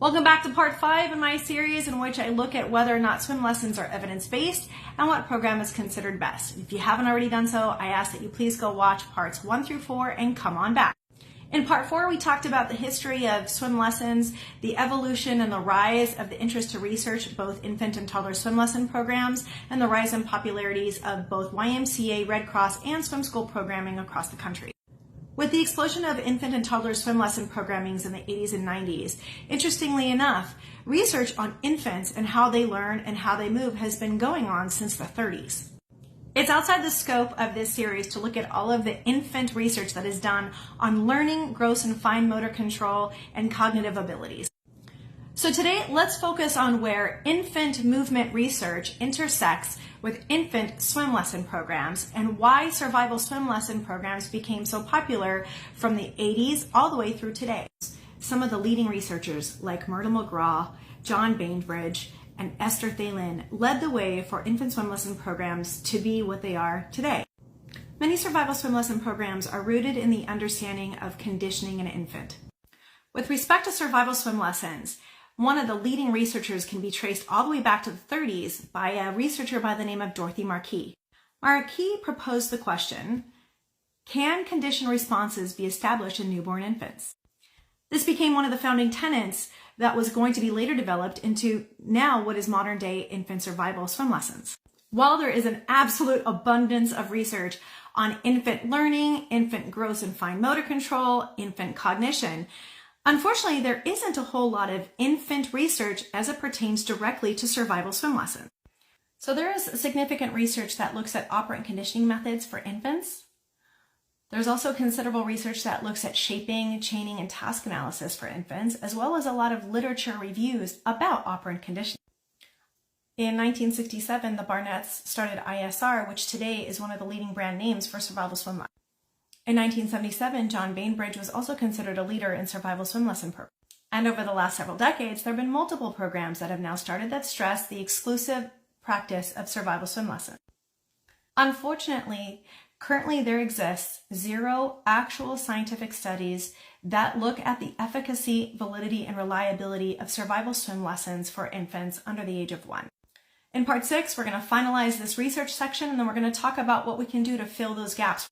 Welcome back to part 5 in my series in which I look at whether or not swim lessons are evidence-based and what program is considered best. If you haven't already done so, I ask that you please go watch parts 1 through 4 and come on back. In part 4, we talked about the history of swim lessons, the evolution and the rise of the interest to research both infant and toddler swim lesson programs, and the rise in popularities of both YMCA, Red Cross, and swim school programming across the country. With the explosion of infant and toddler swim lesson programmings in the 80s and 90s, interestingly enough, research on infants and how they learn and how they move has been going on since the 30s. It's outside the scope of this series to look at all of the infant research that is done on learning, gross and fine motor control, and cognitive abilities. So today, let's focus on where infant movement research intersects with infant swim lesson programs and why survival swim lesson programs became so popular from the 80s all the way through today. Some of the leading researchers like Myrtle McGraw, John Bainbridge, and Esther Thelin led the way for infant swim lesson programs to be what they are today. Many survival swim lesson programs are rooted in the understanding of conditioning an infant. With respect to survival swim lessons, one of the leading researchers can be traced all the way back to the 30s by a researcher by the name of Dorothy Marquis. Marquis proposed the question, can conditioned responses be established in newborn infants? This became one of the founding tenets that was going to be later developed into now what is modern day infant survival swim lessons. While there is an absolute abundance of research on infant learning, infant gross and fine motor control, infant cognition, unfortunately, there isn't a whole lot of infant research as it pertains directly to survival swim lessons. So there is significant research that looks at operant conditioning methods for infants. There's also considerable research that looks at shaping, chaining, and task analysis for infants, as well as a lot of literature reviews about operant conditioning. In 1967, the Barnetts started ISR, which today is one of the leading brand names for survival swim lessons. In 1977, John Bainbridge was also considered a leader in survival swim lesson programs. And over the last several decades, there have been multiple programs that have now started that stress the exclusive practice of survival swim lessons. Unfortunately, currently there exists 0 actual scientific studies that look at the efficacy, validity, and reliability of survival swim lessons for infants under the age of 1. In part 6, we're going to finalize this research section, and then we're going to talk about what we can do to fill those gaps.